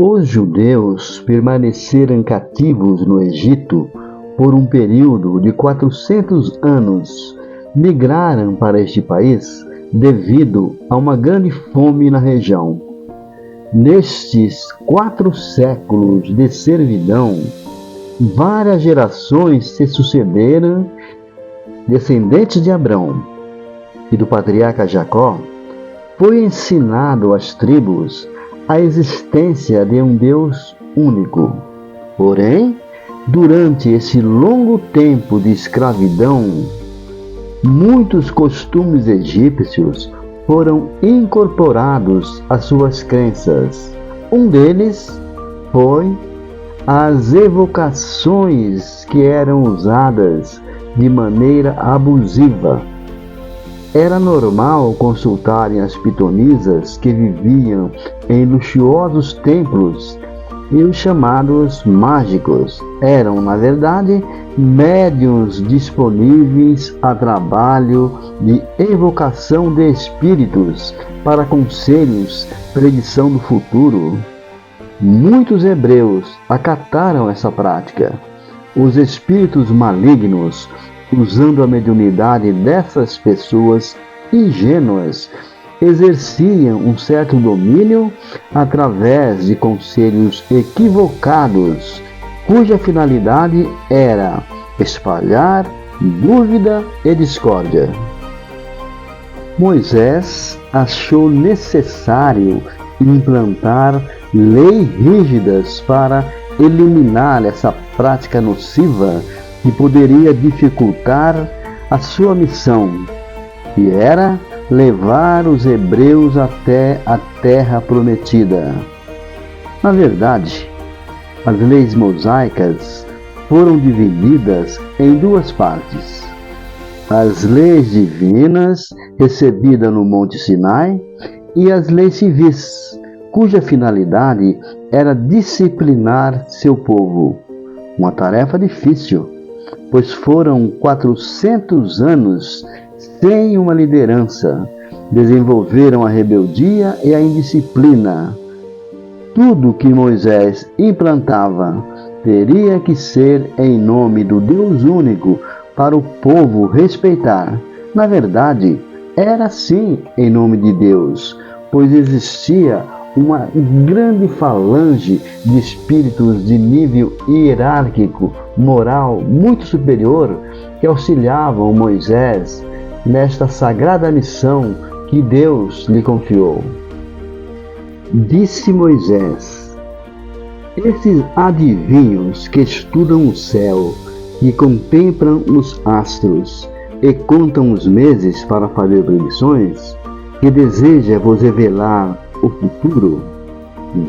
Os judeus permaneceram cativos no Egito por um período de 400 anos. Migraram para este país devido a uma grande fome na região. Nestes 4 séculos de servidão, várias gerações se sucederam, descendentes de Abrão e do patriarca Jacó. Foi ensinado às tribos a existência de um Deus único. Porém, durante esse longo tempo de escravidão, muitos costumes egípcios foram incorporados às suas crenças. Um deles foi as evocações que eram usadas de maneira abusiva. Era normal consultarem as pitonisas que viviam em luxuosos templos, e os chamados mágicos eram, na verdade, médiuns disponíveis a trabalho de evocação de espíritos para conselhos, predição do futuro. Muitos hebreus acataram essa prática. Os espíritos malignos, usando a mediunidade dessas pessoas ingênuas, exerciam um certo domínio através de conselhos equivocados, cuja finalidade era espalhar dúvida e discórdia. Moisés achou necessário implantar leis rígidas para eliminar essa prática nociva que poderia dificultar a sua missão, que era levar os hebreus até a terra prometida. Na verdade, as leis mosaicas foram divididas em 2 partes: as leis divinas recebidas no Monte Sinai e as leis civis, cuja finalidade era disciplinar seu povo. Uma tarefa difícil, pois foram 400 anos sem uma liderança. Desenvolveram a rebeldia e a indisciplina. Tudo que Moisés implantava teria que ser em nome do Deus único para o povo respeitar. Na verdade, era sim em nome de Deus, pois existia uma grande falange de espíritos de nível hierárquico, moral muito superior, que auxiliavam Moisés nesta sagrada missão que Deus lhe confiou. Disse Moisés: esses adivinhos que estudam o céu, que contemplam os astros e contam os meses para fazer predições, que deseja vos revelar o futuro,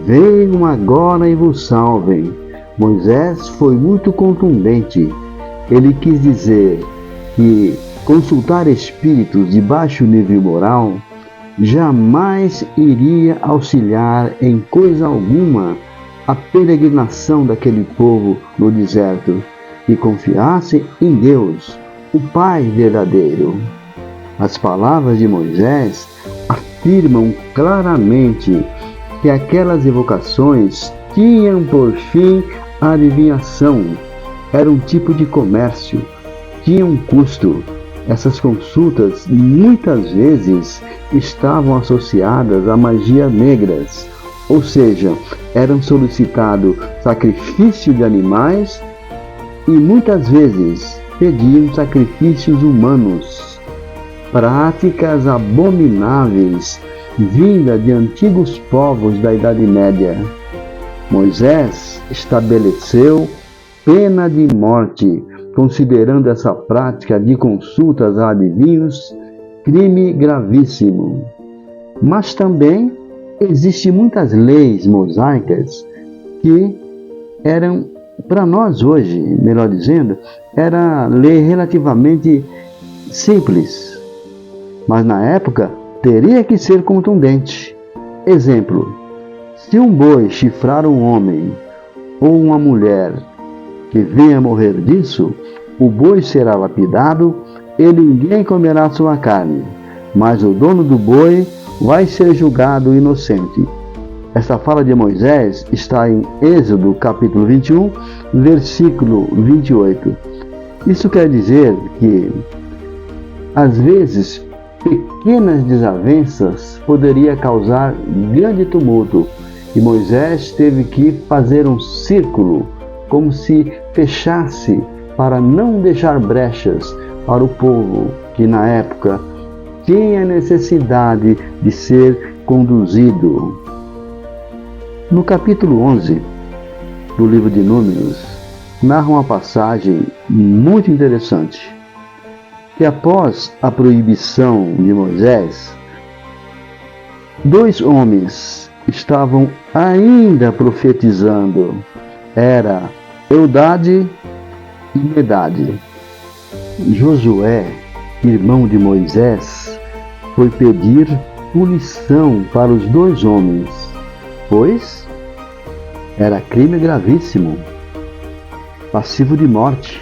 venham agora e vos salvem. Moisés foi muito contundente. Ele quis dizer que consultar espíritos de baixo nível moral jamais iria auxiliar em coisa alguma a peregrinação daquele povo no deserto, que confiasse em Deus, o Pai verdadeiro. As palavras de Moisés afirmam claramente que aquelas evocações tinham por fim a adivinhação. Era um tipo de comércio, tinha um custo. Essas consultas muitas vezes estavam associadas a magias negras, ou seja, eram solicitados sacrifício de animais e muitas vezes pediam sacrifícios humanos. Práticas abomináveis vindas de antigos povos da Idade Média. Moisés estabeleceu pena de morte, considerando essa prática de consultas a adivinhos crime gravíssimo. Mas também existem muitas leis mosaicas que eram, para nós hoje, melhor dizendo, era lei relativamente simples, mas na época teria que ser contundente. Exemplo: se um boi chifrar um homem ou uma mulher que venha morrer disso, o boi será lapidado e ninguém comerá sua carne, mas o dono do boi vai ser julgado inocente. Essa fala de Moisés está em Êxodo capítulo 21, versículo 28. Isso quer dizer que, às vezes, pequenas desavenças poderiam causar grande tumulto, e Moisés teve que fazer um círculo, como se fechasse para não deixar brechas para o povo que na época tinha necessidade de ser conduzido. No capítulo 11 do livro de Números, narra uma passagem muito interessante, que após a proibição de Moisés, 2 homens estavam ainda profetizando. Era Eldade e Medade. Josué, irmão de Moisés, foi pedir punição para os 2 homens, pois era crime gravíssimo, passivo de morte.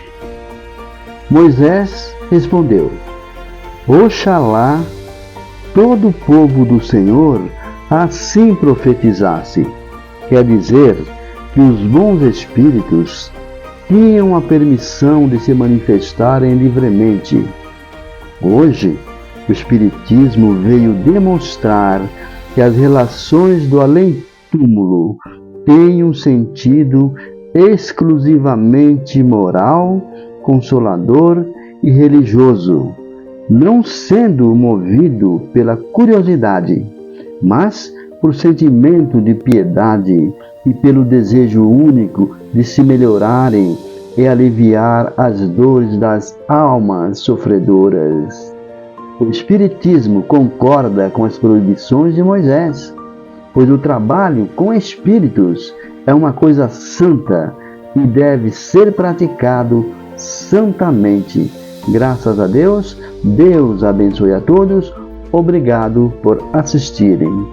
Moisés respondeu: Oxalá todo o povo do Senhor assim profetizasse. Quer dizer que os bons espíritos tinham a permissão de se manifestarem livremente. Hoje, o Espiritismo veio demonstrar que as relações do além-túmulo têm um sentido exclusivamente moral, consolador e religioso, não sendo movido pela curiosidade, mas por sentimento de piedade e pelo desejo único de se melhorarem e aliviar as dores das almas sofredoras. O Espiritismo concorda com as proibições de Moisés, pois o trabalho com espíritos é uma coisa santa e deve ser praticado santamente. Graças a Deus, Deus abençoe a todos. Obrigado por assistirem.